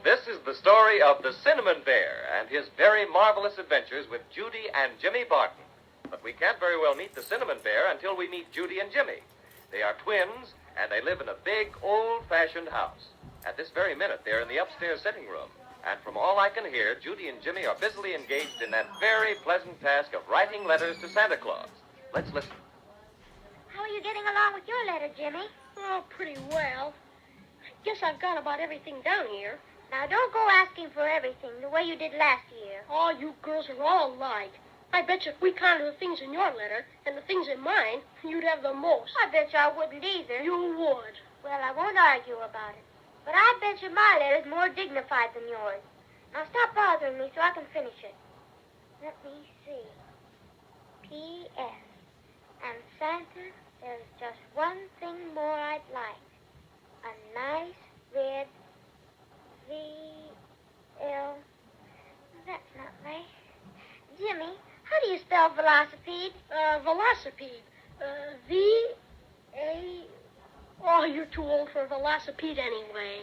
This is the story of the Cinnamon Bear and his very marvelous adventures with Judy and Jimmy Barton. But we can't very well meet the Cinnamon Bear until we meet Judy and Jimmy. They are twins, and they live in a big, old-fashioned house. At this very minute, they're in the upstairs sitting room. And from all I can hear, Judy and Jimmy are busily engaged in that very pleasant task of writing letters to Santa Claus. Let's listen. How are you getting along with your letter, Jimmy? Oh, pretty well. I guess I've got about everything down here. Now, don't go asking for everything the way you did last year. Oh, you girls are all alike. I bet you if we counted the things in your letter and the things in mine, you'd have the most. I bet you I wouldn't either. You would. Well, I won't argue about it. But I bet you my letter's more dignified than yours. Now, stop bothering me so I can finish it. Let me see. P.S. And Santa, there's just one thing more I'd like. A nice red V.L. That's not right. Jimmy, how do you spell velocipede? Velocipede. V.A. Oh, you're too old for a velocipede anyway.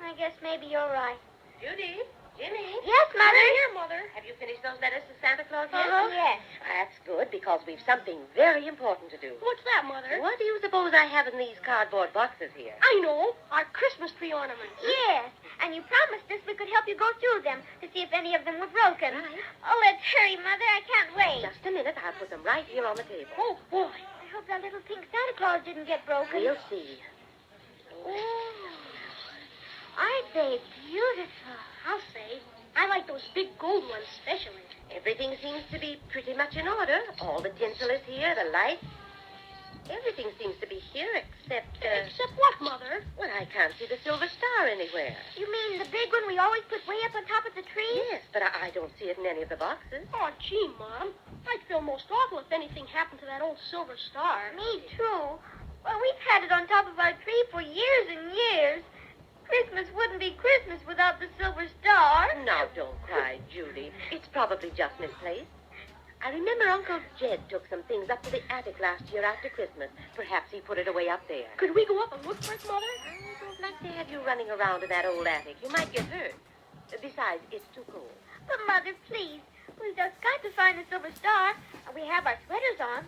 I guess maybe you're right. Judy, Jimmy. Yes, Mother. Here, Mother. Have you finished those letters to Santa Claus yet? Yes. That's good, because we've something very important to do. What's that, Mother? What do you suppose I have in these cardboard boxes here? I know. Our Christmas tree ornaments. Yes, and you promised us we could help you go through them to see if any of them were broken. Right. Oh, let's hurry, Mother. I can't wait. Just a minute. I'll put them right here on the table. Oh, boy. I hope that little pink Santa Claus didn't get broken. We'll see. Oh, aren't they beautiful? I'll say. I like those big gold ones especially. Everything seems to be pretty much in order. All the tinsel is here, the lights. Everything seems to be here except... Except what, Mother? Well, I can't see the silver star anywhere. You mean the big one we always put way up on top of the tree? Yes, but I don't see it in any of the boxes. Oh, gee, Mom. I'd feel most awful if anything happened to that old silver star. Me too. Well, we've had it on top of our tree for years and years. Christmas wouldn't be Christmas without the silver star. Now, don't cry, Judy. It's probably just misplaced. I remember Uncle Jed took some things up to the attic last year after Christmas. Perhaps he put it away up there. Could we go up and look for it, Mother? I don't like to have you running around in that old attic. You might get hurt. Besides, it's too cold. But, Mother, please, we've just got to find the silver star. We have our sweaters on.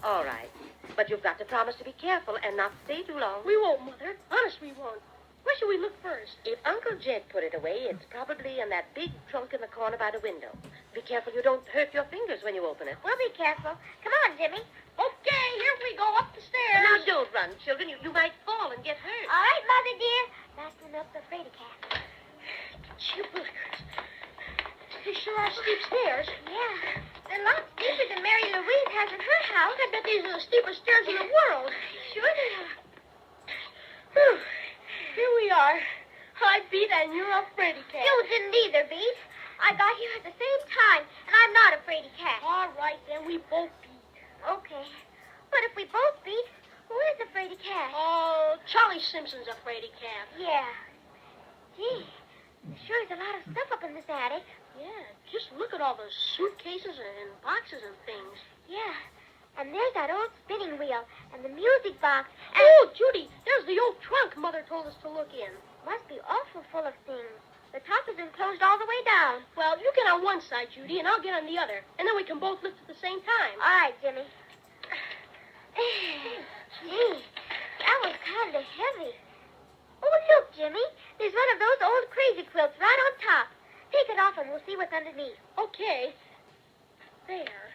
All right. But you've got to promise to be careful and not stay too long. We won't, Mother. Honest, we won't. Where should we look first? If Uncle Jed put it away, it's probably in that big trunk in the corner by the window. Be careful you don't hurt your fingers when you open it. We'll be careful. Come on, Jimmy. Okay, here we go up the stairs. Now, don't run, children. You might fall and get hurt. All right, Mother dear. Fasten up the fraidy cat. Gee willikers. They sure are steep stairs. Yeah. They're a lot steeper than Mary Louise has in her house. I bet these are the steepest stairs in the world. Sure they are. Whew. Here we are. I beat and you're a fraidy cat. You didn't either, Beat. I got here at the same time, and I'm not a fraidy cat. All right, then we both beat. Okay. But if we both beat, who is a fraidy cat? Oh, Charlie Simpson's a fraidy cat. Yeah. Gee, there sure is a lot of stuff up in this attic. Yeah, just look at all the suitcases and boxes and things. Yeah. And there's that old spinning wheel and the music box. And Oh, Judy, there's the old trunk Mother told us to look in. must be awful full of things. The top is enclosed all the way down. Well, you get on one side, Judy, and I'll get on the other. And then we can both lift at the same time. All right, Jimmy. Gee, that was kind of heavy. Oh, look, Jimmy. There's one of those old crazy quilts right on top. Take it off and we'll see what's underneath. Okay. There.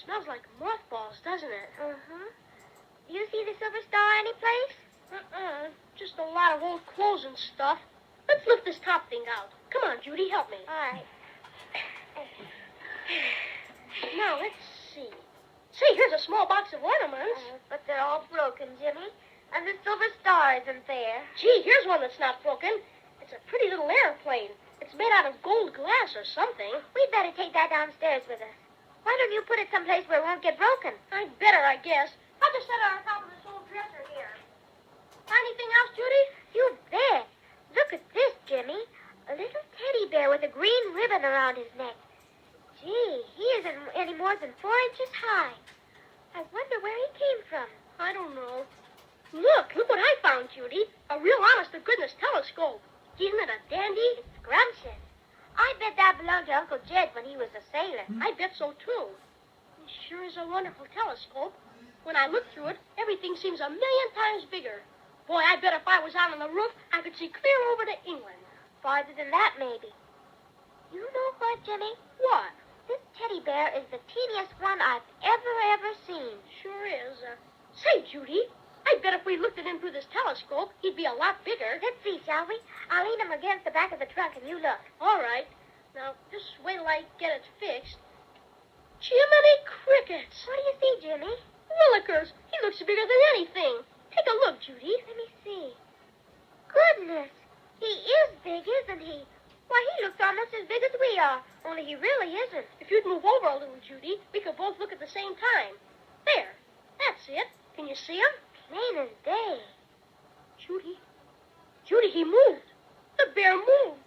Smells like mothballs, doesn't it? Uh-huh. Do you see the silver star anyplace? Just a lot of old clothes and stuff. Let's lift this top thing out. Come on, Judy, help me. All right. Now, let's see. Say, here's a small box of ornaments. But they're all broken, Jimmy. And the silver star isn't there. Gee, here's one that's not broken. It's a pretty little airplane. It's made out of gold glass or something. We'd better take that downstairs with us. Why don't you put it someplace where it won't get broken? I'd better, I guess. I'll just set it on top of this old dresser here. Anything else, Judy? You bet. Look at this, Jimmy. A little teddy bear with a green ribbon around his neck. Gee, he isn't any more than 4 inches high. I wonder where he came from. I don't know. Look what I found, Judy. A real honest-to-goodness telescope. Isn't it a dandy? It's scrumptious. I bet that belonged to Uncle Jed when he was a sailor. I bet so, too. It sure is a wonderful telescope. When I look through it, everything seems a million times bigger. Boy, I bet if I was out on the roof, I could see clear over to England. Farther than that, maybe. You know what, Jimmy? What? This teddy bear is the teeniest one I've ever seen. Sure is. Say, Judy, I bet if we looked at him through this telescope, he'd be a lot bigger. Let's see, shall we? I'll lean him against the back of the trunk and you look. All right. Now, just wait till I get it fixed. Jiminy crickets! What do you see, Jimmy? Willikers, he looks bigger than anything. Take a look, Judy. Let me see. Goodness, he is big, isn't he? Why, he looks almost as big as we are, only he really isn't. If you'd move over a little, Judy, we could both look at the same time. There. That's it. Can you see him? Plain as day. Judy, he moved. The bear moved.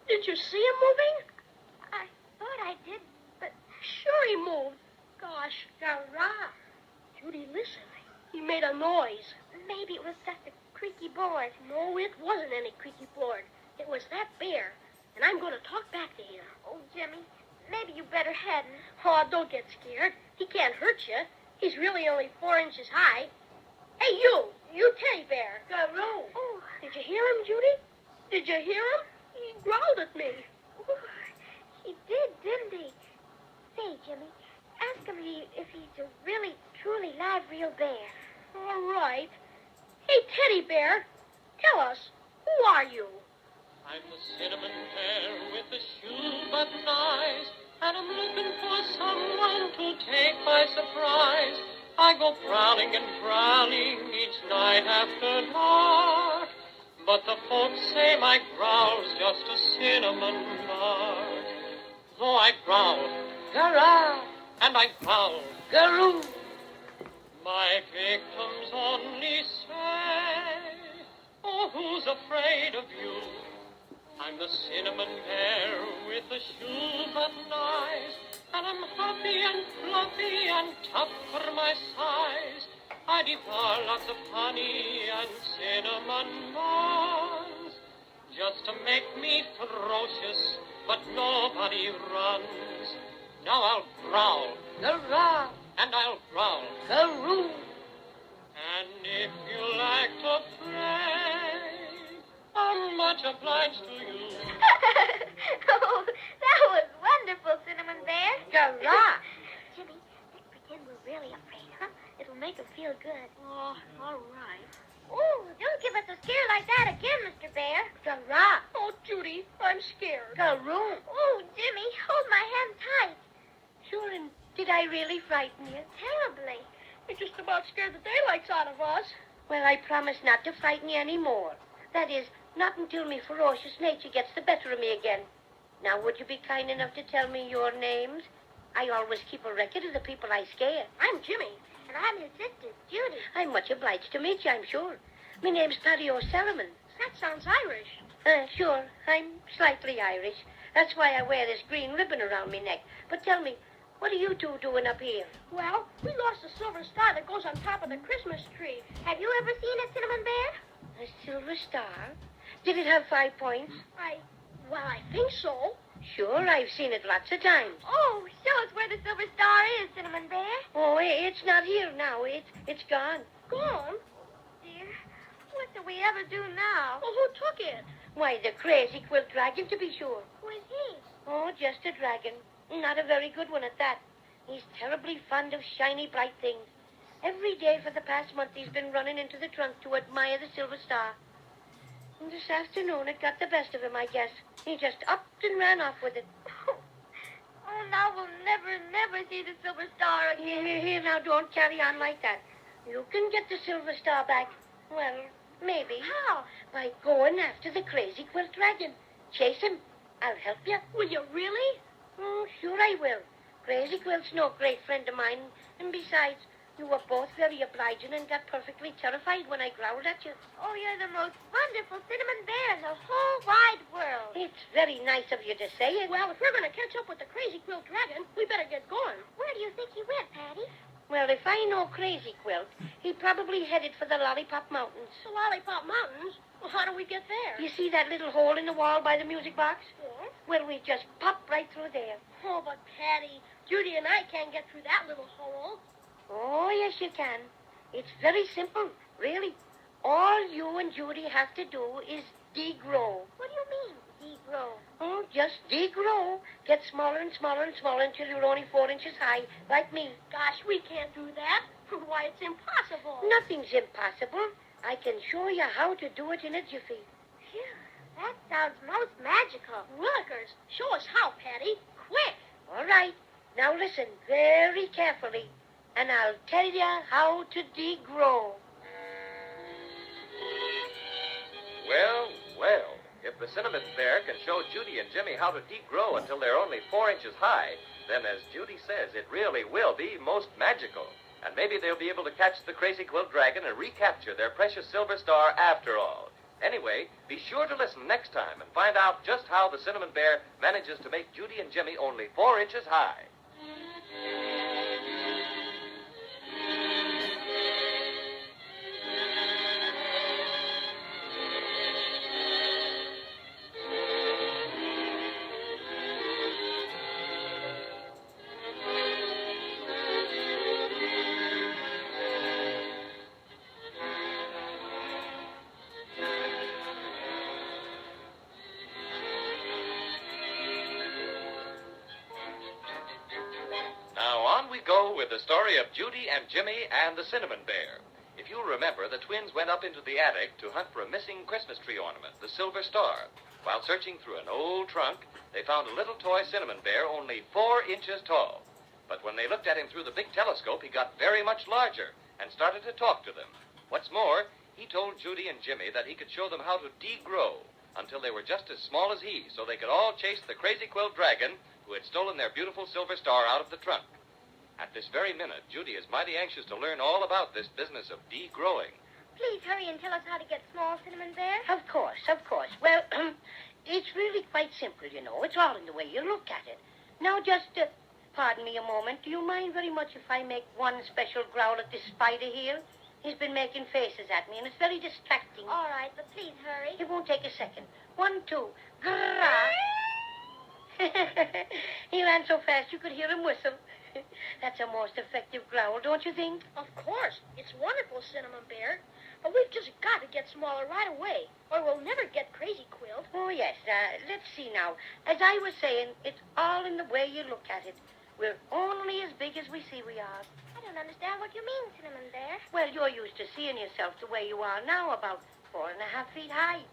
Did you see him moving? I thought I did, but... Sure he moved. Gosh, garage. Judy, listen. He made a noise. Maybe it was just a creaky board. No, it wasn't any creaky board. It was that bear. And I'm going to talk back to him. Oh, Jimmy, maybe you better hadn't. Oh, don't get scared. He can't hurt you. He's really only 4 inches high. Hey, you teddy bear. Garoo. Oh, did you hear him, Judy? Did you hear him? He growled at me. Oh, he did, didn't he? Say, Jimmy, ask him if he's a really, truly live, real bear. All right. Hey, teddy bear, tell us, who are you? I'm the cinnamon bear with the shoe button eyes, and I'm looking for someone to take by surprise. I go prowling and prowling each night after dark, but the folks say my growl's just a cinnamon bark. Though I growl, garah, and I growl, garoo, my victims only say, oh, who's afraid of you? I'm the cinnamon bear with the shoe-button eyes, and I'm huffy and fluffy and tough for my size. I devour lots of honey and cinnamon buns, just to make me ferocious, but nobody runs. Now I'll growl, garah, and I'll growl, garoo. And if you like to play, I'm much obliged to you. Oh, that was wonderful, Cinnamon Bear. Garah. Jimmy, let's pretend we're really afraid, huh? It'll make him feel good. Oh, all right. Oh, don't give us a scare like that again, Mr. Bear. Garah. Oh, Judy, I'm scared. Garoo. Oh, Jimmy, hold my hand tight. Sure, and did I really frighten you? Terribly. You just about scared the daylights out of us. Well, I promise not to frighten you any more. That is, not until me ferocious nature gets the better of me again. Now, would you be kind enough to tell me your names? I always keep a record of the people I scare. I'm Jimmy. And I'm his sister, Judy. I'm much obliged to meet you, I'm sure. My name's Paddy O'Sullivan. That sounds Irish. Sure, I'm slightly Irish. That's why I wear this green ribbon around me neck. But tell me, what are you two doing up here? Well, we lost a silver star that goes on top of the Christmas tree. Have you ever seen it, Cinnamon Bear? A silver star? Did it have 5 points? I think so. Sure, I've seen it lots of times. Oh, show us where the silver star is, Cinnamon Bear. Oh, it's not here now. It's gone. Gone? Dear, what do we ever do now? Well, who took it? Why, the crazy quilt dragon, to be sure. Who is he? Oh, just a dragon. Not a very good one at that. He's terribly fond of shiny, bright things. Every day for the past month, he's been running into the trunk to admire the silver star. And this afternoon, it got the best of him, I guess. He just upped and ran off with it. Oh, now we'll never see the silver star again. Here, now, don't carry on like that. You can get the silver star back. Well, maybe. How? By going after the crazy quilt dragon. Chase him. I'll help you. Will you really? Oh, sure I will. Crazy Quilt's no great friend of mine. And besides, you were both very obliging and got perfectly terrified when I growled at you. Oh, you're the most wonderful cinnamon bear in the whole wide world. It's very nice of you to say it. Well, if we're going to catch up with the crazy quilt dragon, we better get going. Where do you think he went, Patty? Well, if I know Crazy Quilt, he probably headed for the Lollipop Mountains. The Lollipop Mountains? Well, how do we get there? You see that little hole in the wall by the music box? Yes. Well, we just pop right through there. Oh, but Patty, Judy and I can't get through that little hole. Oh, yes, you can. It's very simple, really. All you and Judy have to do is degrow. What do you mean, degrow? Oh, just degrow. Get smaller and smaller and smaller until you're only 4 inches high, like me. Gosh, we can't do that. Why, it's impossible. Nothing's impossible. I can show you how to do it in a jiffy. Phew, that sounds most magical. Willikers, show us how, Patty. Quick. All right. Now listen very carefully, and I'll tell you how to degrow. Well, well, if the Cinnamon Bear can show Judy and Jimmy how to degrow until they're only 4 inches high, then as Judy says, it really will be most magical. And maybe they'll be able to catch the Crazy Quilt Dragon and recapture their precious silver star after all. Anyway, be sure to listen next time and find out just how the Cinnamon Bear manages to make Judy and Jimmy only 4 inches high. Now on we go with the story of Judy and Jimmy and the Cinnamon Bear. If you'll remember, the twins went up into the attic to hunt for a missing Christmas tree ornament, the silver star. While searching through an old trunk, they found a little toy Cinnamon Bear only 4 inches tall. But when they looked at him through the big telescope, he got very much larger and started to talk to them. What's more, he told Judy and Jimmy that he could show them how to degrow until they were just as small as he, so they could all chase the Crazy Quilt Dragon who had stolen their beautiful silver star out of the trunk. At this very minute, Judy is mighty anxious to learn all about this business of degrowing. Please hurry and tell us how to get small, Cinnamon Bear. Of course, of course. Well, it's really quite simple, you know. It's all in the way you look at it. Now, just, pardon me a moment. Do you mind very much if I make one special growl at this spider here? He's been making faces at me, and it's very distracting. All right, but please hurry. It won't take a second. 1, 2. Grrrr. He ran so fast you could hear him whistle. That's a most effective growl, don't you think? Of course. It's wonderful, Cinnamon Bear. But we've just got to get smaller right away, or we'll never get Crazy Quilt. Oh, yes. Let's see now. As I was saying, it's all in the way you look at it. We're only as big as we see we are. I don't understand what you mean, Cinnamon Bear. Well, you're used to seeing yourself the way you are now, about 4.5 feet high.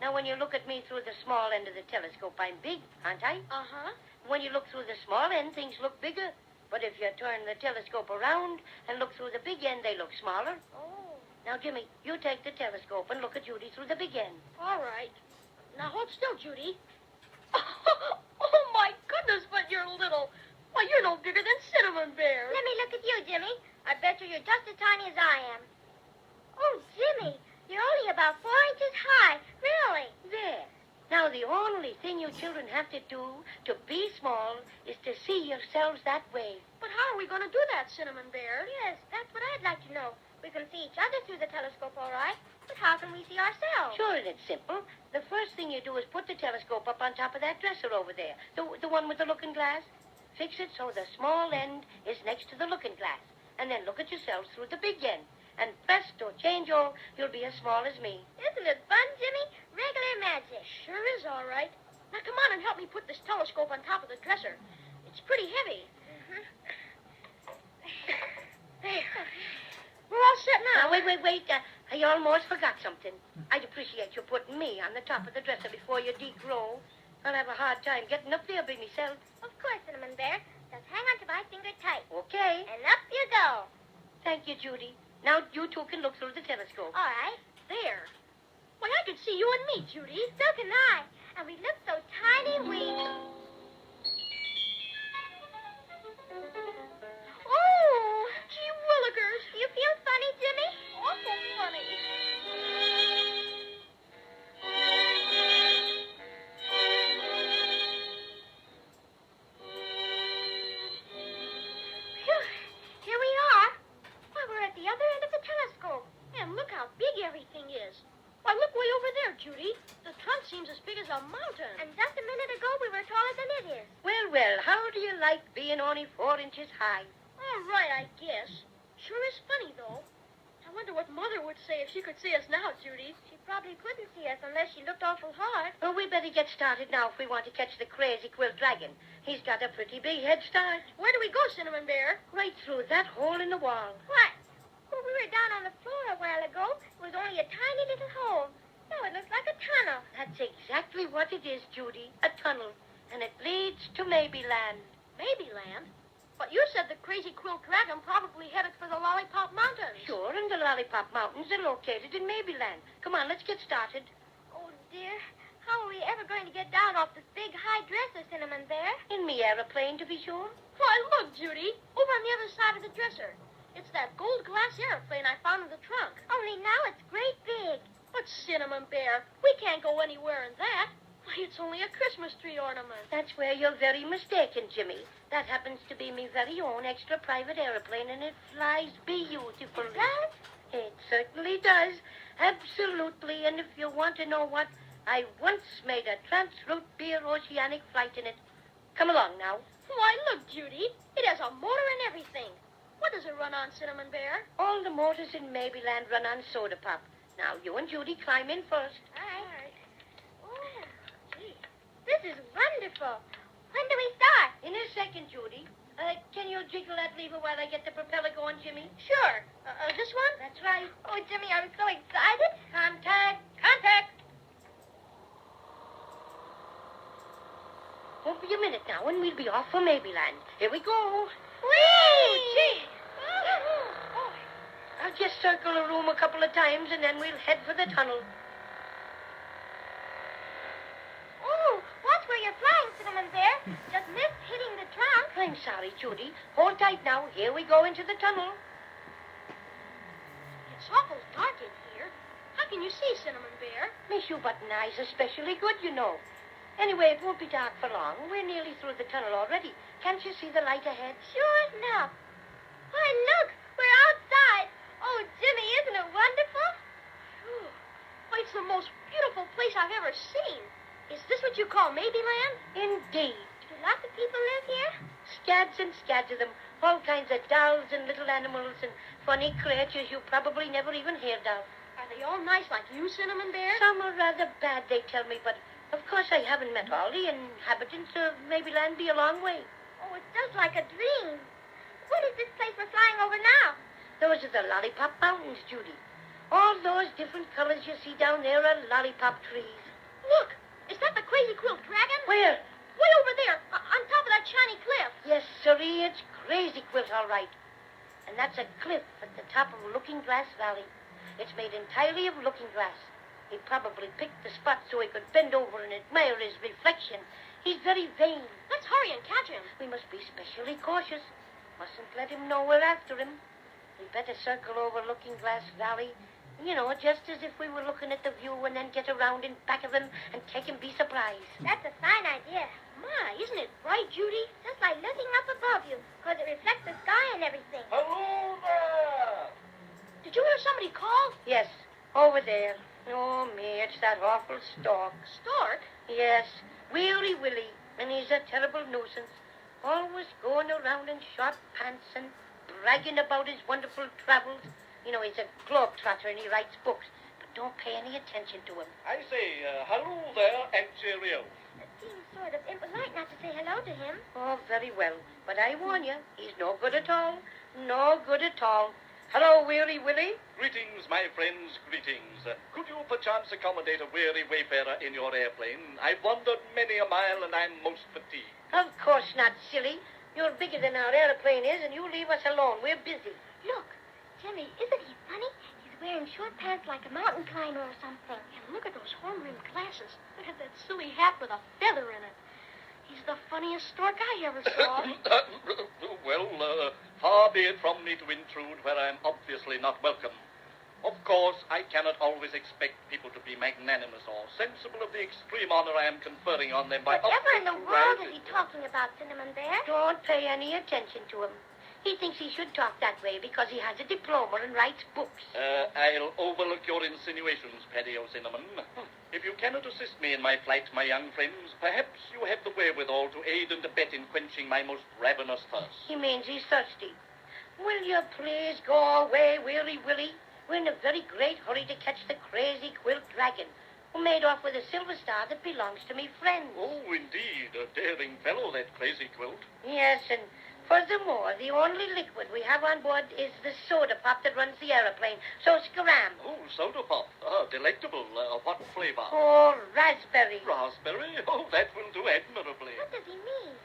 Now, when you look at me through the small end of the telescope, I'm big, aren't I? Uh-huh. When you look through the small end, things look bigger. But if you turn the telescope around and look through the big end, they look smaller. Oh. Now, Jimmy, you take the telescope and look at Judy through the big end. All right. Now, hold still, Judy. Oh, my goodness, but you're little. Why, you're no bigger than Cinnamon Bear. Let me look at you, Jimmy. I bet you're just as tiny as I am. Oh, Jimmy, you're only about 4 inches high. Really? There. Now, the only thing you children have to do to be small is to see yourselves that way. But how are we going to do that, Cinnamon Bear? Yes, that's what I'd like to know. We can see each other through the telescope, all right. But how can we see ourselves? Sure, and it's simple. The first thing you do is put the telescope up on top of that dresser over there. The one with the looking glass. Fix it so the small end is next to the looking glass. And then look at yourselves through the big end. And presto, change-o, you'll be as small as me. Isn't it fun, Jimmy? Regular magic. Sure is all right. Now, come on and help me put this telescope on top of the dresser. It's pretty heavy. There. We're all set now. Now, wait. I almost forgot something. I'd appreciate you putting me on the top of the dresser before you degrow. I'll have a hard time getting up there by myself. Of course, Cinnamon Bear. Just hang on to my finger tight. Okay. And up you go. Thank you, Judy. Now you two can look through the telescope. All right. There. Why, I can see you and me, Judy. So can I. And we look so tiny and weak. Oh, Gee willikers. you feel funny, Jimmy? Awful funny. Phew. Here we are. Why, we're at the other end of the telescope. And look how big everything is. Why, look way over there, Judy. The trunk seems as big as a mountain. And just a minute ago, we were taller than it is. Well, well, how do you like being only 4 inches high? All right, I guess. Sure is funny, though. I wonder what Mother would say if she could see us now, Judy. She probably couldn't see us unless she looked awful hard. Oh, we better get started now if we want to catch the crazy quill dragon. He's got a pretty big head start. Where do we go, Cinnamon Bear? Right through that hole in the wall. What? Well, we were down on the floor a while ago. It was only a tiny little hole. Now it looks like a tunnel. That's exactly what it is, Judy. A tunnel. And it leads to Maybeland. Maybeland? But you said the crazy quill dragon probably headed for the Lollipop Mountains. Sure, and the Lollipop Mountains are located in Maybeland. Come on, let's get started. Oh, dear. How are we ever going to get down off this big high dresser, Cinnamon Bear? In me aeroplane, to be sure. Why, look, Judy. Over on the other side of the dresser. It's that gold glass airplane I found in the trunk. Only now it's great big. But Cinnamon Bear, we can't go anywhere in that. Why, it's only a Christmas tree ornament. That's where you're very mistaken, Jimmy. That happens to be me very own extra private aeroplane, and it flies beautifully. It does? It certainly does. Absolutely. And if you want to know what, I once made a transroute beer oceanic flight in it. Come along now. Why, look, Judy. It has a motor and everything. What does it run on, Cinnamon Bear? All the motors in Maybeland run on soda pop. Now, you and Judy climb in first. All right. Oh, gee. This is wonderful. When do we start? In a second, Judy. Can you jiggle that lever while I get the propeller going, Jimmy? Sure. This one? That's right. Oh, Jimmy, I'm so excited. Contact! Contact! Won't be a minute now, and we'll be off for Maybeland. Here we go. Whee! Gee. I'll just circle the room a couple of times, and then we'll head for the tunnel. Oh, watch where you're flying, Cinnamon Bear. Just missed hitting the trunk. I'm sorry, Judy. Hold tight now. Here we go into the tunnel. It's awful dark in here. How can you see, Cinnamon Bear? My shoe button eyes are especially good, you know. Anyway, it won't be dark for long. We're nearly through the tunnel already. Can't you see the light ahead? Sure enough. Why, look, we're outside. Oh, Jimmy, isn't it wonderful? Phew. Why, it's the most beautiful place I've ever seen. Is this what you call Maybeland? Indeed. Do lots of people live here? Scads and scads of them. All kinds of dolls and little animals and funny creatures you probably never even heard of. Are they all nice like you, Cinnamon Bear? Some are rather bad, they tell me, but of course I haven't met all the inhabitants of Maybeland be a long way. Oh, it's just like a dream. What is this place we're flying over now? Those are the Lollipop Mountains, Judy. All those different colors you see down there are lollipop trees. Look, is that the crazy quill dragon? Where? Way over there, on top of that shiny cliff. Yes, sirree, it's Crazy Quilt, all right. And that's a cliff at the top of Looking Glass Valley. It's made entirely of looking glass. He probably picked the spot so he could bend over and admire his reflection. He's very vain. Let's hurry and catch him. We must be specially cautious. Mustn't let him know we're after him. We better circle over Looking Glass Valley. You know, just as if we were looking at the view and then get around in back of him and take him by surprise. That's a fine idea. My, isn't it bright, Judy? Just like looking up above you, because it reflects the sky and everything. Hello there! Did you hear somebody call? Yes, over there. Oh, me, it's that awful stork. Stork? Yes, Weary Willie, and he's a terrible nuisance. Always going around in short pants and bragging about his wonderful travels. You know, he's a globetrotter and he writes books, but don't pay any attention to him. I say, hello there, and cheerio. It seems sort of impolite not to say hello to him. Oh, very well, but I warn you, he's no good at all. No good at all. Hello, Weary Willie. Greetings, my friends, greetings. Could you perchance accommodate a weary wayfarer in your airplane? I've wandered many a mile and I'm most fatigued. Of course not, silly. You're bigger than our airplane is, and you leave us alone. We're busy. Look, Jimmy, isn't he funny? He's wearing short pants like a mountain climber or something. And look at those horn-rimmed glasses. Look at that silly hat with a feather in it. He's the funniest stork I ever saw. Far be it from me to intrude where I am obviously not welcome. Of course, I cannot always expect people to be magnanimous or sensible of the extreme honor I am conferring on them by... Whatever in the world is he talking about, Cinnamon Bear? Don't pay any attention to him. He thinks he should talk that way because he has a diploma and writes books. I'll overlook your insinuations, Paddy O'Cinnamon. If you cannot assist me in my flight, my young friends, perhaps you have the wherewithal to aid and abet in quenching my most ravenous thirst. He means he's thirsty. Will you please go away, Weary Willie? We're in a very great hurry to catch the crazy quilt dragon who made off with a silver star that belongs to me friends. Oh, indeed, a daring fellow, that crazy quilt. Yes, and furthermore, the only liquid we have on board is the soda pop that runs the aeroplane. So scram. Oh, soda pop. Delectable. What flavor? Oh, raspberry. Raspberry? Oh, that will do admirably. What does he mean?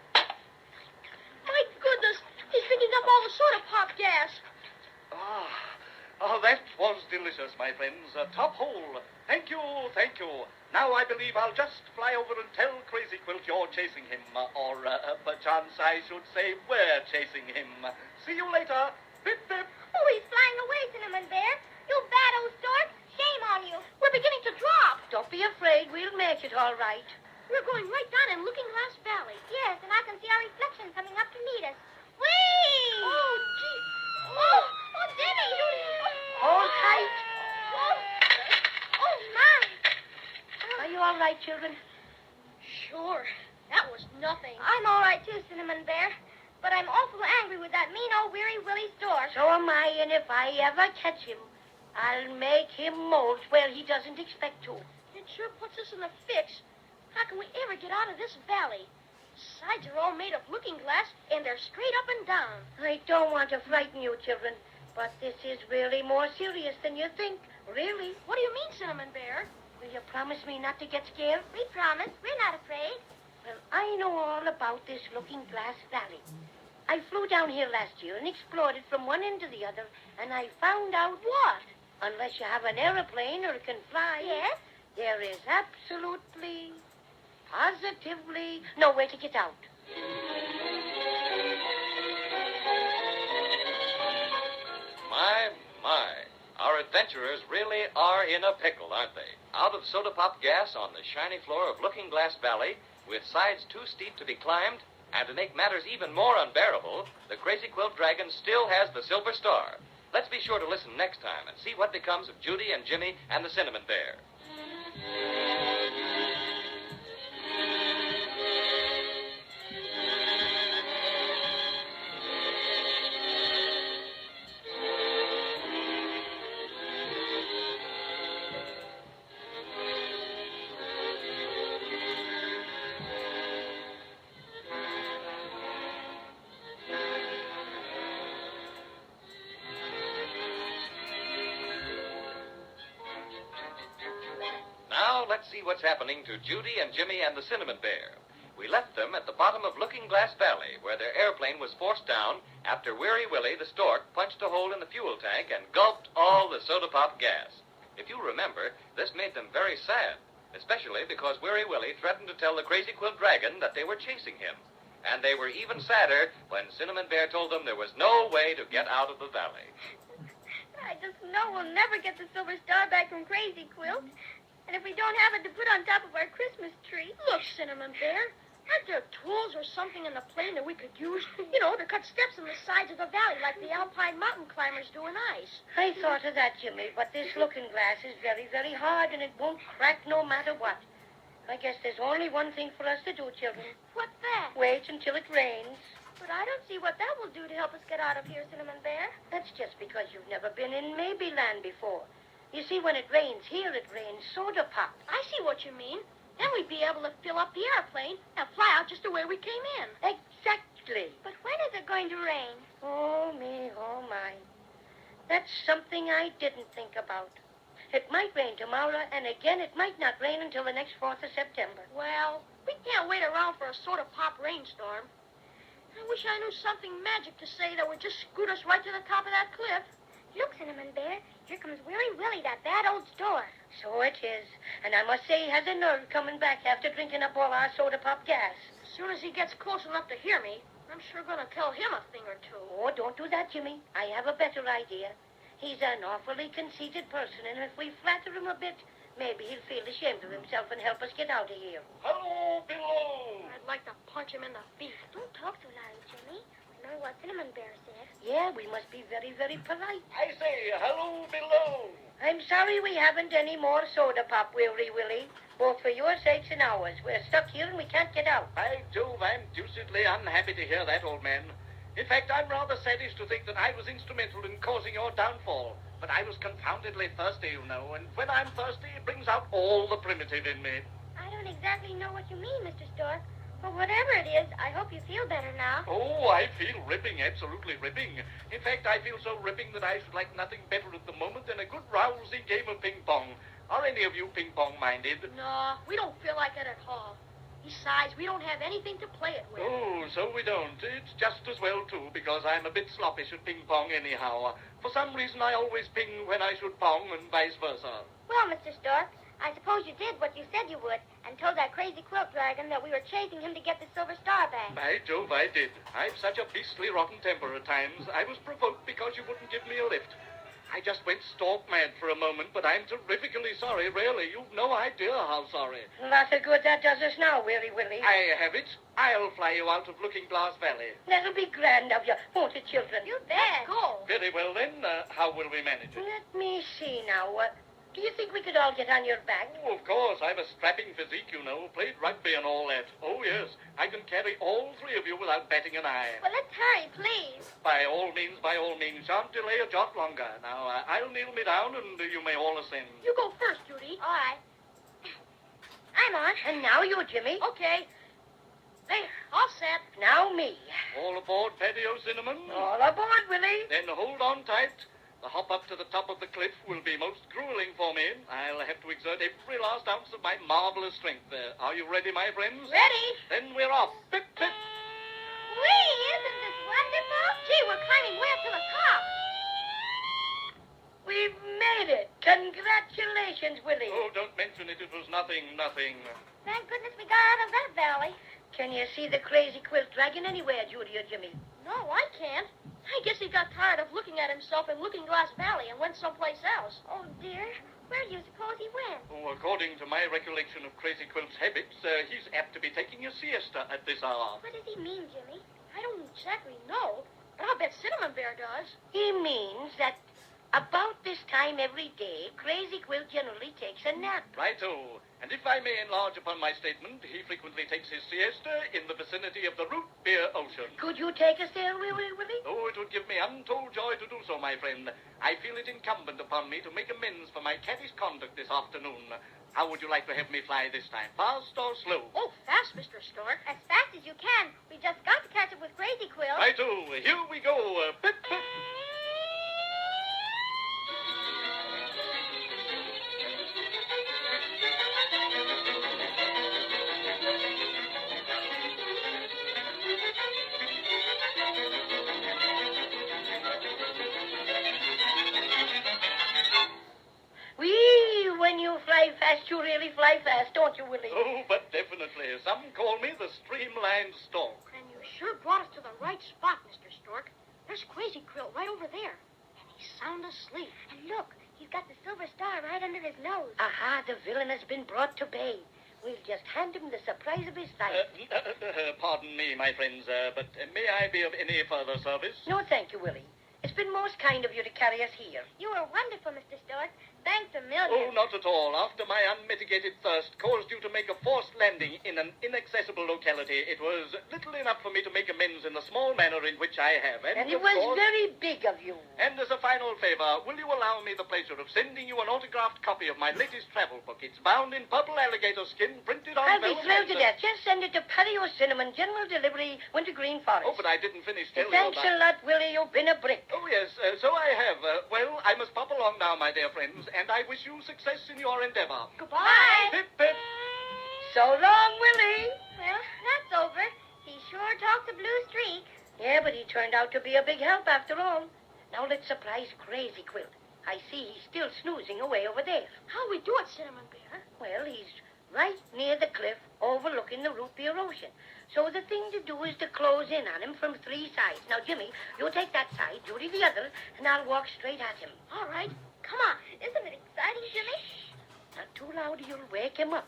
My goodness, he's picking up all the soda pop gas. That was delicious, my friends. Top hole. Thank you, thank you. Now I believe I'll just fly over and tell Crazy Quilt you're chasing him. Or perchance I should say we're chasing him. See you later. Bip, bip. Oh, he's flying away, Cinnamon Bear. You bad old stork. Shame on you. We're beginning to drop. Don't be afraid. We'll make it all right. We're going right down in Looking Glass Valley. Yes, and I can see our reflection coming up to meet us. Whee! Oh, gee. Oh, Jimmy! Hold tight. Oh, my. Are you all right, children? Sure. That was nothing. I'm all right, too, Cinnamon Bear. But I'm awful angry with that mean old Weary Willie stork. So am I, and if I ever catch him, I'll make him molt where he doesn't expect to. It sure puts us in a fix. How can we ever get out of this valley? Sides are all made of looking glass, and they're straight up and down. I don't want to frighten you, children, but this is really more serious than you think. Really. What do you mean, Cinnamon Bear? Will you promise me not to get scared? We promise. We're not afraid. Well, I know all about this Looking Glass Valley. I flew down here last year and explored it from one end to the other, and I found out what? Unless you have an airplane or can fly, Yes? there is absolutely, positively no way to get out. My. Our adventurers really are in a pickle, aren't they? Out of soda pop gas on the shiny floor of Looking Glass Valley, with sides too steep to be climbed, and to make matters even more unbearable, the Crazy Quilt Dragon still has the Silver Star. Let's be sure to listen next time and see what becomes of Judy and Jimmy and the Cinnamon Bear. Now, let's see what's happening to Judy and Jimmy and the Cinnamon Bear. We left them at the bottom of Looking Glass Valley, where their airplane was forced down after Weary Willie, the stork, punched a hole in the fuel tank and gulped all the soda pop gas. If you remember, this made them very sad, especially because Weary Willie threatened to tell the Crazy Quilt Dragon that they were chasing him. And they were even sadder when Cinnamon Bear told them there was no way to get out of the valley. I just know we'll never get the Silver Star back from Crazy Quilt. And if we don't have it to put on top of our Christmas tree... Look, Cinnamon Bear, aren't there tools or something in the plane that we could use, to cut steps in the sides of the valley like the alpine mountain climbers do in ice? I thought of that, Jimmy, but this looking glass is very, very hard, and it won't crack no matter what. I guess there's only one thing for us to do, children. What's that? Wait until it rains. But I don't see what that will do to help us get out of here, Cinnamon Bear. That's just because you've never been in Maybeland before. You see, when it rains here, it rains soda pop. I see what you mean. Then we'd be able to fill up the airplane and fly out just the way we came in. Exactly. But when is it going to rain? Oh, me, oh, my. That's something I didn't think about. It might rain tomorrow, and again, it might not rain until the next 4th of September. Well, we can't wait around for a soda pop rainstorm. I wish I knew something magic to say that would just scoot us right to the top of that cliff. Look, Cinnamon Bear, here comes Weary Willie, that bad old stork. So it is. And I must say he has a nerve coming back after drinking up all our soda pop gas. As soon as he gets close enough to hear me, I'm sure going to tell him a thing or two. Oh, don't do that, Jimmy. I have a better idea. He's an awfully conceited person, and if we flatter him a bit, maybe he'll feel ashamed of himself and help us get out of here. Hello, below. I'd like to punch him in the feet. Don't talk so loud, Jimmy. Remember what Cinnamon Bear said. Yeah, we must be very, very polite. I say, hello, below. I'm sorry we haven't any more soda pop, Weary Willie. Both for your sakes and ours. We're stuck here and we can't get out. By Jove, I'm deucedly unhappy to hear that, old man. In fact, I'm rather saddened to think that I was instrumental in causing your downfall. But I was confoundedly thirsty, you know, and when I'm thirsty, it brings out all the primitive in me. I don't exactly know what you mean, Mr. Stork. But whatever it is, I hope you feel better now. Oh, I feel ripping, absolutely ripping. In fact, I feel so ripping that I should like nothing better at the moment than a good rousing game of ping-pong. Are any of you ping-pong-minded? No, we don't feel like it at all. Besides, we don't have anything to play it with. Oh, so we don't. It's just as well, too, because I'm a bit sloppish at ping-pong anyhow. For some reason, I always ping when I should pong and vice versa. Well, Mr. Stork, I suppose you did what you said you would and told that crazy quilt dragon that we were chasing him to get the silver star back. By Jove, I did. I've such a beastly rotten temper at times. I was provoked because you wouldn't give me a lift. I just went stork mad for a moment, but I'm terrifically sorry, really. You've no idea how sorry. Lots of good that does us now, Weary Willie. I have it. I'll fly you out of Looking Glass Valley. That'll be grand of you, won't it, children? You bet. Go. Very well, then. How will we manage it? Let me see now. Do you think we could all get on your back? Oh, of course. I've a strapping physique, you know. Played rugby and all that. Oh, yes. I can carry all three of you without batting an eye. Well, let's hurry, please. By all means, by all means. Shan't delay a jot longer. Now, I'll kneel me down and you may all ascend. You go first, Judy. All right. I'm on. And now you, Jimmy. Okay. There, all set. Now me. All aboard, Patio Cinnamon. All aboard, Willie. Then hold on tight. The hop up to the top of the cliff will be most grueling for me. I'll have to exert every last ounce of my marvelous strength. Are you ready, my friends? Ready? Then we're off. Pip, pip. Whee! Isn't this wonderful? Gee, we're climbing way up to the top. We've made it. Congratulations, Willie. Oh, don't mention it. It was nothing. Thank goodness we got out of that valley. Can you see the crazy quilt dragon anywhere, Judy or Jimmy? No, I can't. I guess he got tired of looking at himself in Looking Glass Valley and went someplace else. Oh, dear. Where do you suppose he went? Oh, according to my recollection of Crazy Quilt's habits, he's apt to be taking a siesta at this hour. What does he mean, Jimmy? I don't exactly know, but I'll bet Cinnamon Bear does. He means that about this time every day, Crazy Quilt generally takes a nap. Righto. And if I may enlarge upon my statement, he frequently takes his siesta in the vicinity of the root beer ocean. Could you take us there, Willie? Oh, it would give me untold joy to do so, my friend. I feel it incumbent upon me to make amends for my cattish conduct this afternoon. How would you like to have me fly this time? Fast or slow? Oh, fast, Mr. Stork. As fast as you can. We just got to catch up with Crazy Quilt. Righto. Here we go. Pip, pip. When you fly fast, you really fly fast, don't you, Willie? Oh, but definitely. Some call me the streamlined stork. And you sure brought us to the right spot, Mr. Stork. There's Crazy Quilt right over there. And he's sound asleep. And look, he's got the silver star right under his nose. Aha, the villain has been brought to bay. We'll just hand him the surprise of his life. Pardon me, my friends, but may I be of any further service? No, thank you, Willie. It's been most kind of you to carry us here. You were wonderful, Mr. Stork. Thanks a Oh, million. not at all. After my unmitigated thirst caused you to make a forced landing in an inaccessible locality, it was little enough for me to make amends in the small manner in which I have. And it of was course, very big of you. And as a final favor, will you allow me the pleasure of sending you an autographed copy of my latest travel book? It's bound in purple alligator skin, printed on I'll be vellum thrilled to and, death. Just send it to Patio Cinnamon, General Delivery, Wintergreen Forest. Oh, but I didn't finish telling Thanks you a about... lot, Willie. You've been a brick. Oh, yes, so I have. Well, I must pop along now, my dear friends, and I wish you success in your endeavor. Goodbye. Pip, pip. So long, Willie. Well, that's over. He sure talked a blue streak. Yeah, but he turned out to be a big help after all. Now let's surprise Crazy Quilt. I see he's still snoozing away over there. How'll we do it, Cinnamon Bear? Well, he's right near the cliff overlooking the root beer ocean. So the thing to do is to close in on him from three sides. Now, Jimmy, you take that side, Judy the other, and I'll walk straight at him. All right. Come on. Isn't it exciting, Jimmy? Not too loud or you'll wake him up.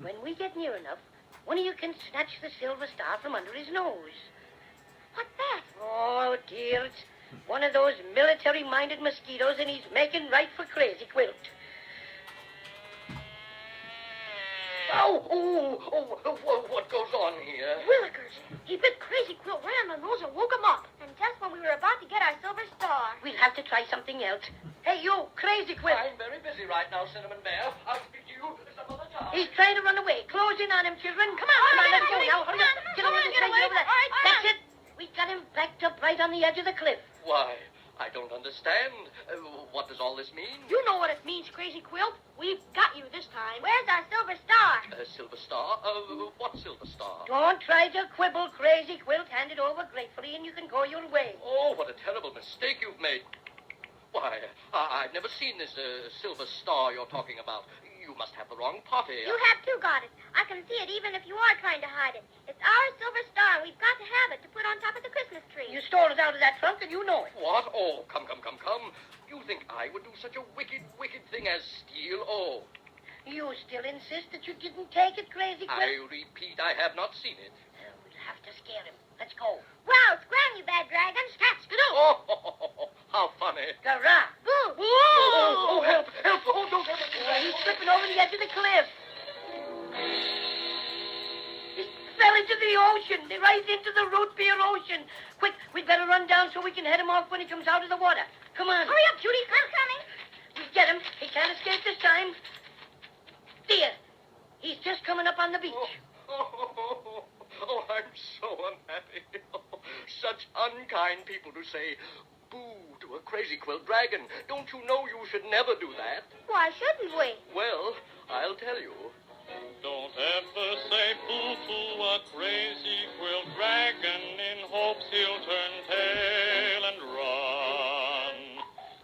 When we get near enough, one of you can snatch the silver star from under his nose. What's that? Oh, dear, it's one of those military-minded mosquitoes, and he's making right for Crazy Quilt. What goes on here? Willikers. He bit Crazy Quilt right on the nose and woke him up. And just when we were about to get our silver star. We'll have to try something else. Hey, you, Crazy Quilt. I'm very busy right now, Cinnamon Bear. I'll speak to you some other time. He's trying to run away. Close in on him, children. Come on, let's go now. Hurry up. Get over there. That's it. We got him backed up right on the edge of the cliff. Why, I don't understand. What does all this mean? You know what it means, Crazy Quilt. We've got you this time. Where's our silver star? Silver Star? What Silver Star? Don't try to quibble, Crazy Quilt. Hand it over gratefully, and you can go your way. Oh, what a terrible mistake you've made. Why, I've never seen this Silver Star you're talking about. You must have the wrong party. You have too got it. I can see it even if you are trying to hide it. It's our silver star, and we've got to have it to put on top of the Christmas tree. You stole it out of that trunk, and you know it. What? Oh, come. You think I would do such a wicked thing as steal? Oh, You still insist that you didn't take it, Crazy Quilt? I repeat, I have not seen it. We'll have to scare him. Let's go. Wow, scram, you bad dragon. Stats, get out. Oh, how funny. Garah. Boo. Oh, help. Oh, don't ever do that. He's slipping over the edge of the cliff. He fell into the ocean. Right into the root beer ocean. Quick, we'd better run down so we can head him off when he comes out of the water. Come on. Hurry up, Judy. I'm coming. We get him. He can't escape this time. There. He's just coming up on the beach. Oh, I'm so unhappy. Such unkind people to say boo to a Crazy Quilt dragon. Don't you know you should never do that? Why shouldn't we? Well, I'll tell you. Don't ever say boo to a crazy quilt dragon in hopes he'll turn tail and run.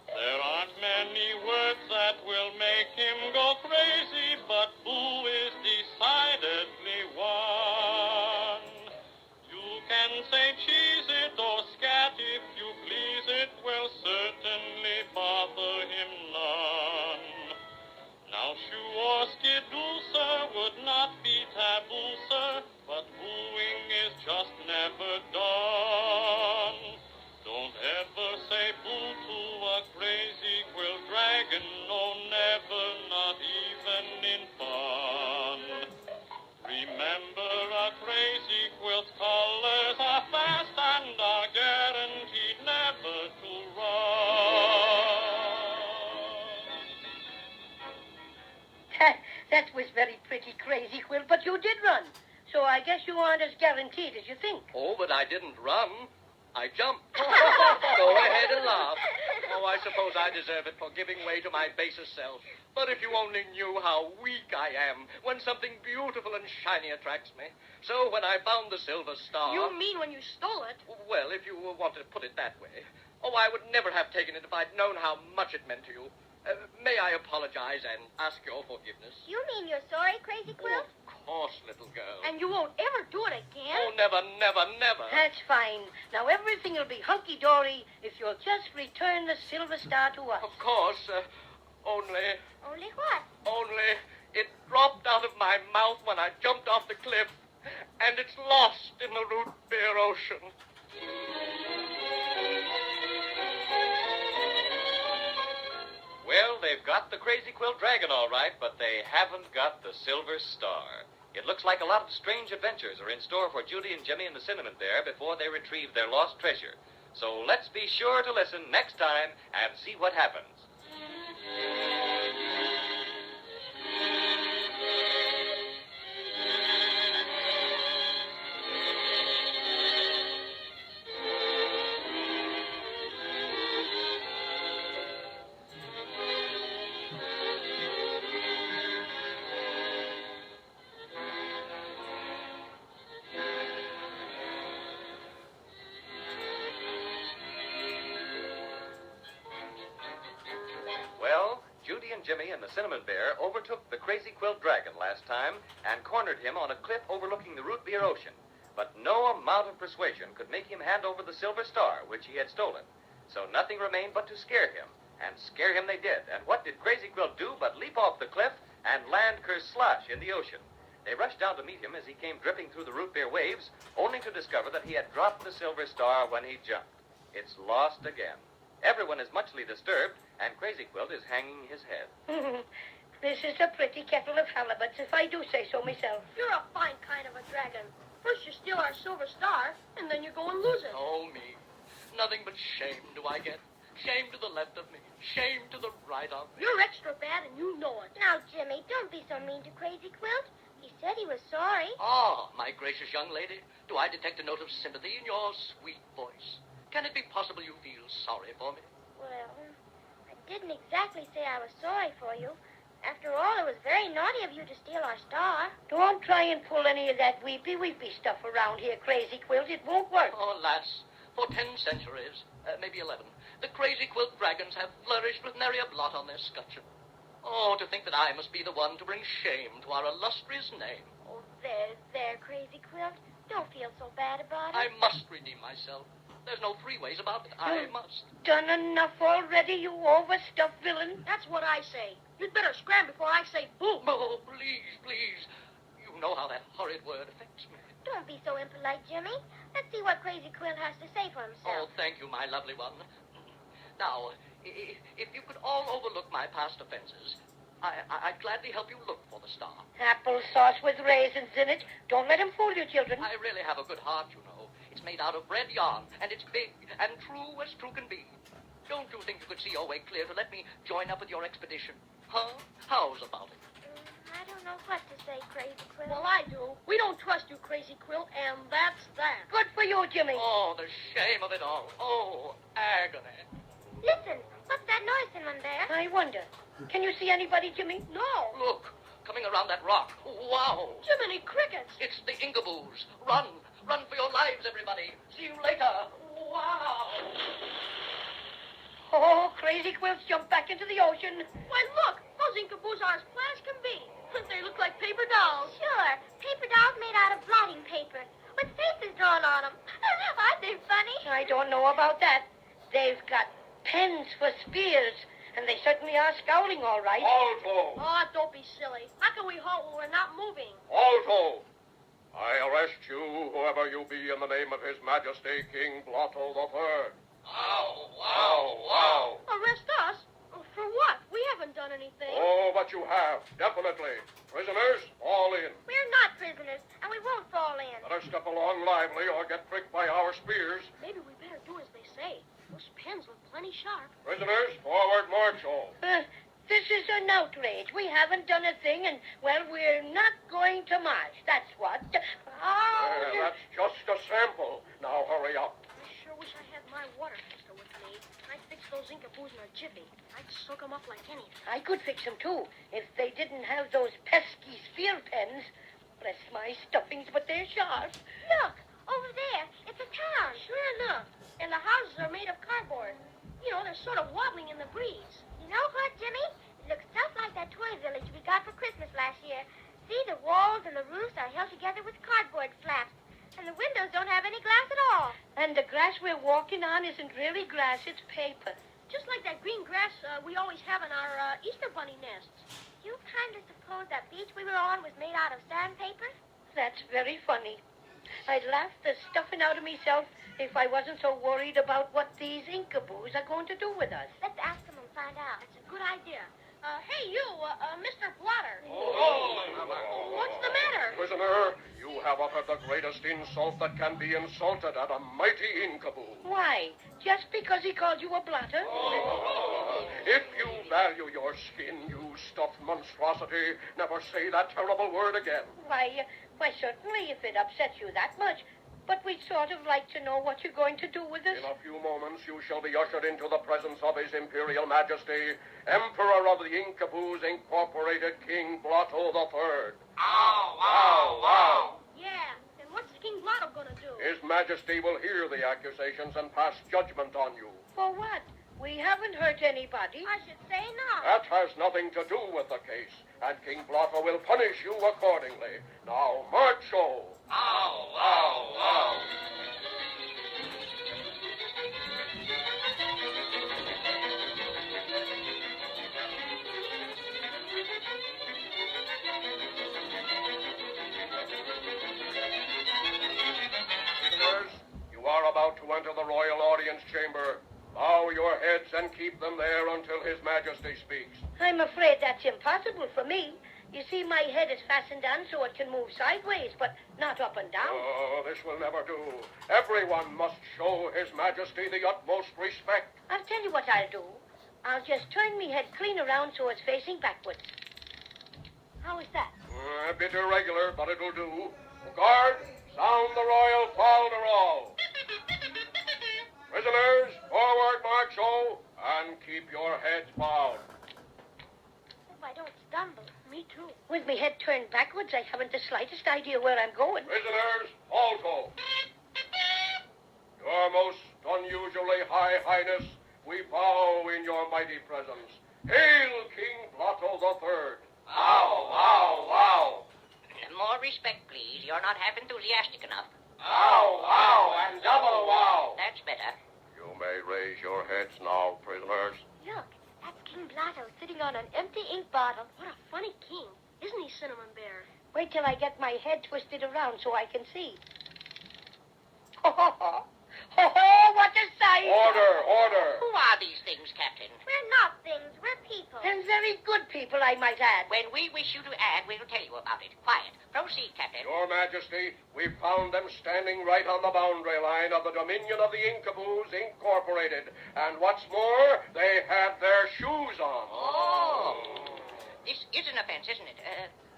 There aren't many words that will make him go crazy, but boo is decidedly one. You can say cheese it or scat if you please, it will certainly bother him none. Now, shoo or skidoo, sir, would not be taboo, sir, but booing is just never done. Don't ever say boo to a crazy quilt dragon, no, never, not even in fun. Remember, a crazy quilt's colors are fast and are guaranteed never to run. That was very pretty, Crazy Quilt, but you did run. So I guess you aren't as guaranteed as you think. Oh, but I didn't run. I jumped. Go ahead and laugh. Oh, I suppose I deserve it for giving way to my basest self. But if you only knew how weak I am when something beautiful and shiny attracts me. So when I found the silver star... You mean when you stole it? Well, if you want to put it that way. Oh, I would never have taken it if I'd known how much it meant to you. May I apologize and ask your forgiveness? You mean you're sorry, Crazy Quilt? Of course, little girl. And you won't ever do it again? Oh, never. That's fine. Now everything will be hunky-dory if you'll just return the silver star to us. Of course, only Only what? it dropped out of my mouth when I jumped off the cliff, and it's lost in the root beer ocean. Well, they've got the Crazy Quilt Dragon all right, but they haven't got the Silver Star. It looks like a lot of strange adventures are in store for Judy and Jimmy and the Cinnamon Bear before they retrieve their lost treasure. So let's be sure to listen next time and see what happens. Jimmy and the Cinnamon Bear overtook the Crazy Quilt Dragon last time and cornered him on a cliff overlooking the Root Beer Ocean. But no amount of persuasion could make him hand over the Silver Star, which he had stolen. So nothing remained but to scare him. And scare him they did. And what did Crazy Quilt do but leap off the cliff and land kerslosh in the ocean? They rushed down to meet him as he came dripping through the root beer waves, only to discover that he had dropped the Silver Star when he jumped. It's lost again. Everyone is muchly disturbed, and Crazy Quilt is hanging his head. This is a pretty kettle of halibuts, if I do say so myself. You're a fine kind of a dragon. First you steal our Silver Star, and then you go and lose it. Oh, me. Nothing but shame do I get. Shame to the left of me. Shame to the right of me. You're extra bad, and you know it. Now, Jimmy, don't be so mean to Crazy Quilt. He said he was sorry. Ah, my gracious young lady, do I detect a note of sympathy in your sweet voice? Can it be possible you feel sorry for me? Well, I didn't exactly say I was sorry for you. After all, it was very naughty of you to steal our star. Don't try and pull any of that weepy stuff around here, Crazy Quilt. It won't work. Oh, lass, for 10 centuries, maybe 11, the Crazy Quilt Dragons have flourished with nary a blot on their scutcheon. Oh, to think that I must be the one to bring shame to our illustrious name. Oh, there, Crazy Quilt. Don't feel so bad about it. I must redeem myself. There's no three ways about it. I must. Done enough already, you overstuffed villain. That's what I say. You'd better scram before I say boo. Oh, please. You know how that horrid word affects me. Don't be so impolite, Jimmy. Let's see what Crazy Quilt has to say for Oh, himself. thank you, my lovely one. Now, if you could all overlook my past offenses, I'd gladly help you look for the star. Applesauce with raisins in it. Don't let him fool you, children. I really have a good heart, you know. It's made out of red yarn, and it's big and true as true can be. Don't you think you could see your way clear to let me join up with your expedition? Huh? How's about it? I don't know what to say, Crazy Quilt. Well, I do. We don't trust you, Crazy Quilt, and that's that. Good for you, Jimmy. Oh, the shame of it all. Oh, agony. Listen, what's that noise, Cinnamon Bear? I wonder. Can you see anybody, Jimmy? No. Look, coming around that rock. Wow. Jiminy crickets. It's the Ingaboos. Run for your lives, everybody. See you later. Wow. Oh, Crazy Quilt's jumped back into the ocean. Why, look. Those Inkaboos are as flat as can be. They look like paper dolls. Sure, paper dolls made out of blotting paper with faces drawn on them. Aren't they funny? I don't know about that. They've got pens for spears, and they certainly are scowling all right. Alto! Oh, don't be silly. How can we halt when we're not moving? Alto! I arrest you, whoever you be, in the name of His Majesty King Blotto III. Wow. Arrest us? Oh, for what? We haven't done anything. Oh, but you have, definitely. Prisoners, all in. We're not prisoners, and we won't fall in. Better step along lively or get pricked by our spears. Maybe we better do as they say. Those pens look plenty sharp. Prisoners, forward march all. This is an outrage. We haven't done a thing, and, well, we're not going to march. That's what. That's just a sample. Now hurry up. I sure wish I had my water pistol with me. I'd fix those Inkaboos in a jiffy. I'd soak them up like anything. I could fix them, too, if they didn't have those pesky spear pens. Bless my stuffings, but they're sharp. Look, over there. It's a town. Sure enough. And the houses are made of cardboard. You know, they're sort of wobbling in the breeze. You know what, Jimmy? It looks just like that toy village we got for Christmas last year. See, the walls and the roofs are held together with cardboard flaps, and the windows don't have any glass at all. And the grass we're walking on isn't really grass, it's paper. Just like that green grass we always have in our Easter bunny nests. You kind of suppose that beach we were on was made out of sandpaper? That's very funny. I'd laugh the stuffing out of myself if I wasn't so worried about what these Inkaboos are going to do with us. Let's ask them and find out. That's a good idea. Hey, you, Mr. Blotter. What's the matter? Prisoner, you have uttered the greatest insult that can be insulted at a mighty Inkaboo. Why? Just because he called you a blotter? If you value your skin, you stuffed monstrosity, never say that terrible word again. Why, certainly, if it upsets you that much. But we'd sort of like to know what you're going to do with us. In a few moments, you shall be ushered into the presence of His Imperial Majesty, Emperor of the Inkaboos Incorporated, King Blotto III. Wow. Yeah, and what's King Blotto gonna do? His Majesty will hear the accusations and pass judgment on you. For what? We haven't hurt anybody. I should say not. That has nothing to do with the case, and King Blotto will punish you accordingly. Now, march, O! Ow, ow, ow. Prisoners, you are about to enter the royal audience chamber. Bow your heads and keep them there until His Majesty speaks. I'm afraid that's impossible for me. You see, my head is fastened on so it can move sideways, but not up and down. Oh, this will never do. Everyone must show His Majesty the utmost respect. I'll tell you what I'll do. I'll just turn me head clean around so it's facing backwards. How is that? A bit irregular, but it'll do. Guard, sound the royal falderal. Prisoners, forward march, O, and keep your heads bowed. Hope I don't stumble. Me too. With me head turned backwards, I haven't the slightest idea where I'm going. Prisoners, alto. Your most unusually high highness, we bow in your mighty presence. Hail, King Blotto III. Ow, ow, ow. More respect, please. You're not half enthusiastic enough. Ow, ow, and double wow. That's better. You may raise your heads now, prisoners. Look, that's King Blotto sitting on an empty ink bottle. What a funny king. Isn't he, Cinnamon Bear? Wait till I get my head twisted around so I can see. Ho, ho, ho. Ho, ho, what a sight! Order. Who are these things, Captain? We're not things. We're people. And very good people, I might add. When we wish you to add, we'll tell you about it. Quiet. Proceed, Captain. Your Majesty, we found them standing right on the boundary line of the Dominion of the Incaboos Incorporated. And what's more, they had their shoes on. Oh. This is an offense, isn't it?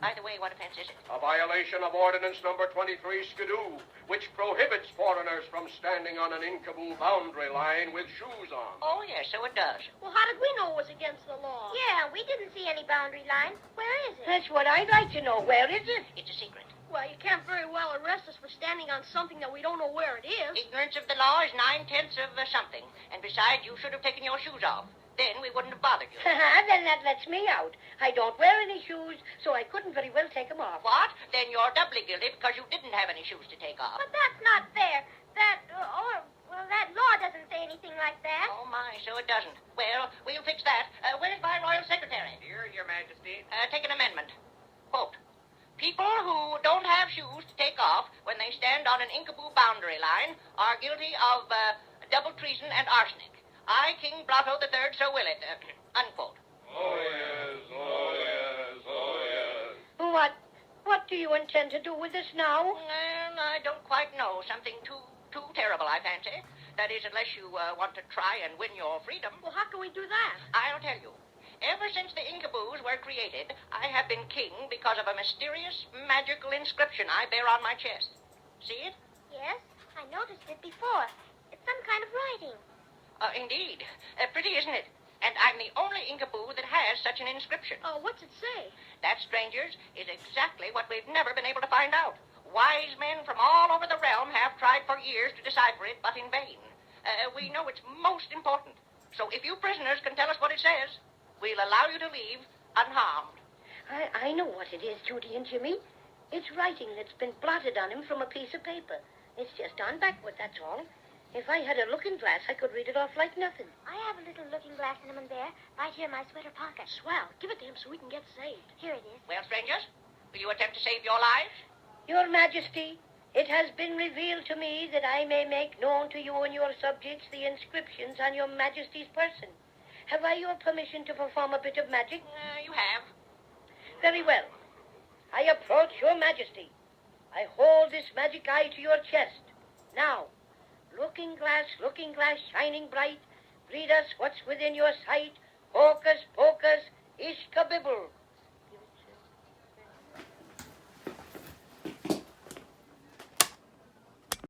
By the way, what offense is it? A violation of Ordinance Number 23 Skidoo, which prohibits foreigners from standing on an Incaboo boundary line with shoes on. Oh, yes, so it does. Well, how did we know it was against the law? Yeah, we didn't see any boundary line. Where is it? That's what I'd like to know. Where is it? It's a secret. Well, you can't very well arrest us for standing on something that we don't know where it is. Ignorance of the law is 9/10 of something. And besides, you should have taken your shoes off. Then we wouldn't have bothered you. Then that lets me out. I don't wear any shoes, so I couldn't very well take them off. What? Then you're doubly guilty because you didn't have any shoes to take off. But that's not fair. That law doesn't say anything like that. Oh, my, so it doesn't. Well, we'll fix that. Where's my royal secretary? Here, Your Majesty. Take an amendment. Quote, people who don't have shoes to take off when they stand on an Incaboo boundary line are guilty of double treason and arsenic. I, King Blotto III, so will it. Unquote. Oh, yes, oh, yes, oh, yes. What do you intend to do with us now? Well, I don't quite know. Something too terrible, I fancy. That is, unless you want to try and win your freedom. Well, how can we do that? I'll tell you. Ever since the Incaboos were created, I have been king because of a mysterious, magical inscription I bear on my chest. See it? Yes, I noticed it before. It's some kind of writing. Indeed. Pretty, isn't it? And I'm the only Incaboo that has such an inscription. Oh, what's it say? That, strangers, is exactly what we've never been able to find out. Wise men from all over the realm have tried for years to decipher it, but in vain. We know it's most important. So if you prisoners can tell us what it says, we'll allow you to leave unharmed. I know what it is, Judy and Jimmy. It's writing that's been blotted on him from a piece of paper. It's just on backward, that's all. If I had a looking glass, I could read it off like nothing. I have a little looking glass, Cinnamon Bear, right here in my sweater pocket. Swell. Give it to him so we can get saved. Here it is. Well, strangers, will you attempt to save your lives? Your Majesty, it has been revealed to me that I may make known to you and your subjects the inscriptions on your Majesty's person. Have I your permission to perform a bit of magic? You have. Very well. I approach your Majesty. I hold this magic eye to your chest. Now, looking glass, shining bright, read us what's within your sight. Hocus pocus, ishkabibble.